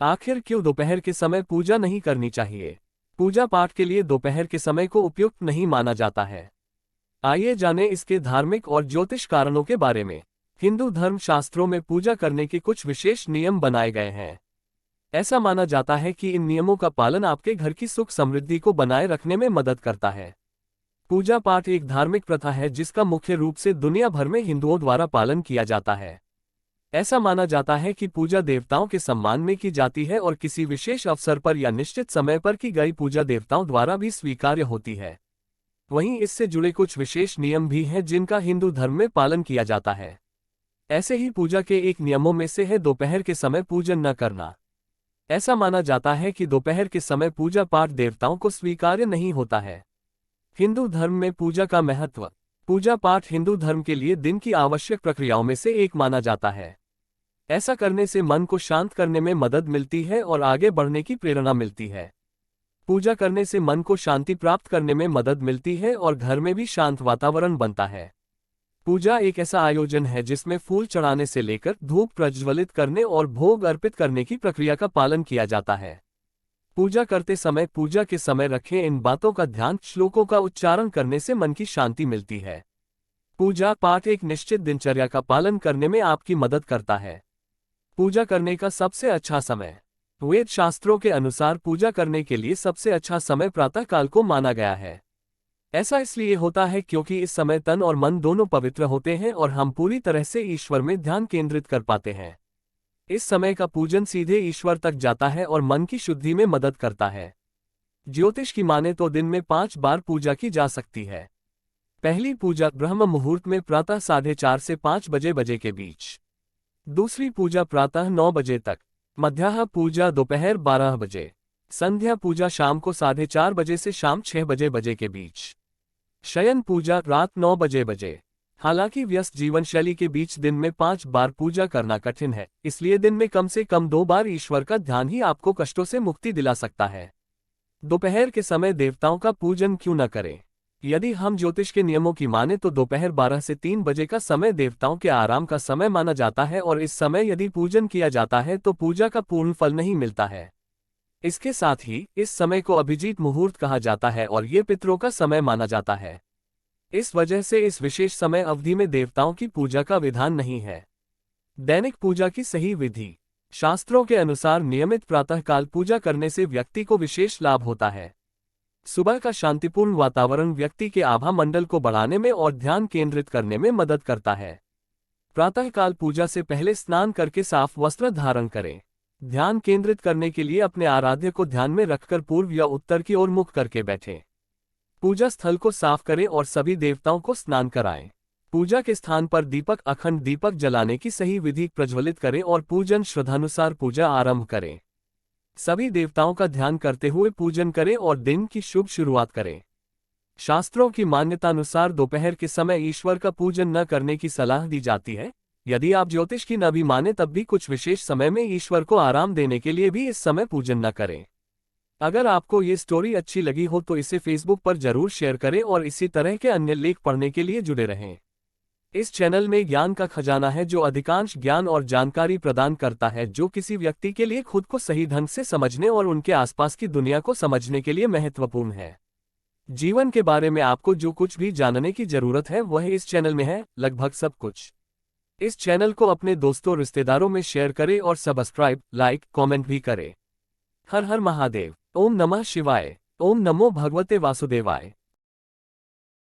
आखिर क्यों दोपहर के समय पूजा नहीं करनी चाहिए? पूजा पाठ के लिए दोपहर के समय को उपयुक्त नहीं माना जाता है। आइए जानें इसके धार्मिक और ज्योतिष कारणों के बारे में। हिंदू धर्म शास्त्रों में पूजा करने के कुछ विशेष नियम बनाए गए हैं। ऐसा माना जाता है कि इन नियमों का पालन आपके घर की सुख समृद्धि को बनाए रखने में मदद करता है। पूजा पाठ एक धार्मिक प्रथा है जिसका मुख्य रूप से दुनिया भर में हिंदुओं द्वारा पालन किया जाता है। ऐसा माना जाता है कि पूजा देवताओं के सम्मान में की जाती है और किसी विशेष अवसर पर या निश्चित समय पर की गई पूजा देवताओं द्वारा भी स्वीकार्य होती है। वहीं इससे जुड़े कुछ विशेष नियम भी हैं जिनका हिंदू धर्म में पालन किया जाता है। ऐसे ही पूजा के एक नियमों में से है दोपहर के समय पूजन न करना। ऐसा माना जाता है कि दोपहर के समय पूजा पाठ देवताओं को स्वीकार्य नहीं होता है। हिंदू धर्म में पूजा का महत्व। पूजा पाठ हिंदू धर्म के लिए दिन की आवश्यक प्रक्रियाओं में से एक माना जाता है। ऐसा करने से मन को शांत करने में मदद मिलती है और आगे बढ़ने की प्रेरणा मिलती है। पूजा करने से मन को शांति प्राप्त करने में मदद मिलती है और घर में भी शांत वातावरण बनता है। पूजा एक ऐसा आयोजन है जिसमें फूल चढ़ाने से लेकर धूप प्रज्वलित करने और भोग अर्पित करने की प्रक्रिया का पालन किया जाता है। पूजा करते समय पूजा के समय रखें इन बातों का ध्यान, श्लोकों का उच्चारण करने से मन की शांति मिलती है। पूजा पाठ एक निश्चित दिनचर्या का पालन करने में आपकी मदद करता है। पूजा करने का सबसे अच्छा समय। वेद शास्त्रों के अनुसार पूजा करने के लिए सबसे अच्छा समय प्रातः काल को माना गया है। ऐसा इसलिए होता है क्योंकि इस समय तन और मन दोनों पवित्र होते हैं और हम पूरी तरह से ईश्वर में ध्यान केंद्रित कर पाते हैं। इस समय का पूजन सीधे ईश्वर तक जाता है और मन की शुद्धि में मदद करता है। ज्योतिष की माने तो दिन में 5 बार पूजा की जा सकती है। पहली पूजा ब्रह्म मुहूर्त में प्रातः 4:30 से 5 बजे के बीच। दूसरी पूजा प्रातः 9 बजे तक। मध्याह्न पूजा दोपहर 12 बजे। संध्या पूजा शाम को 4:30 बजे से शाम 6 बजे के बीच। शयन पूजा रात 9 बजे। हालांकि व्यस्त जीवन शैली के बीच दिन में 5 बार पूजा करना कठिन है, इसलिए दिन में कम से कम 2 बार ईश्वर का ध्यान ही आपको कष्टों से मुक्ति दिला सकता है। दोपहर के समय देवताओं का पूजन क्यों न करें? यदि हम ज्योतिष के नियमों की माने तो दोपहर 12 से 3 बजे का समय देवताओं के आराम का समय माना जाता है और इस समय यदि पूजन किया जाता है तो पूजा का पूर्ण फल नहीं मिलता है। इसके साथ ही इस समय को अभिजीत मुहूर्त कहा जाता है और ये पितरों का समय माना जाता है। इस वजह से इस विशेष समय अवधि में देवताओं की पूजा का विधान नहीं है। दैनिक पूजा की सही विधि। शास्त्रों के अनुसार नियमित प्रातःकाल पूजा करने से व्यक्ति को विशेष लाभ होता है। सुबह का शांतिपूर्ण वातावरण व्यक्ति के आभा मंडल को बढ़ाने में और ध्यान केंद्रित करने में मदद करता है। प्रातःकाल पूजा से पहले स्नान करके साफ वस्त्र धारण करें। ध्यान केंद्रित करने के लिए अपने आराध्य को ध्यान में रखकर पूर्व या उत्तर की ओर मुख करके बैठें। पूजा स्थल को साफ करें और सभी देवताओं को स्नान कराएं। पूजा के स्थान पर दीपक अखंड दीपक जलाने की सही विधि प्रज्वलित करें और पूजन श्रद्धानुसार पूजा आरंभ करें। सभी देवताओं का ध्यान करते हुए पूजन करें और दिन की शुभ शुरुआत करें। शास्त्रों की मान्यतानुसार दोपहर के समय ईश्वर का पूजन न करने की सलाह दी जाती है। यदि आप ज्योतिष की न भी माने तब भी कुछ विशेष समय में ईश्वर को आराम देने के लिए भी इस समय पूजन न करें। अगर आपको ये स्टोरी अच्छी लगी हो तो इसे फेसबुक पर जरूर शेयर करें और इसी तरह के अन्य लेख पढ़ने के लिए जुड़े रहें। इस चैनल में ज्ञान का खजाना है जो अधिकांश ज्ञान और जानकारी प्रदान करता है जो किसी व्यक्ति के लिए खुद को सही ढंग से समझने और उनके आसपास की दुनिया को समझने के लिए महत्वपूर्ण है। जीवन के बारे में आपको जो कुछ भी जानने की जरूरत है वह इस चैनल में है, लगभग सब कुछ। इस चैनल को अपने दोस्तों रिश्तेदारों में शेयर करें और सब्सक्राइब, लाइक, कमेंट भी करें। हर हर महादेव। ओम नमः शिवाय। ओम नमो भगवते वासुदेवाय।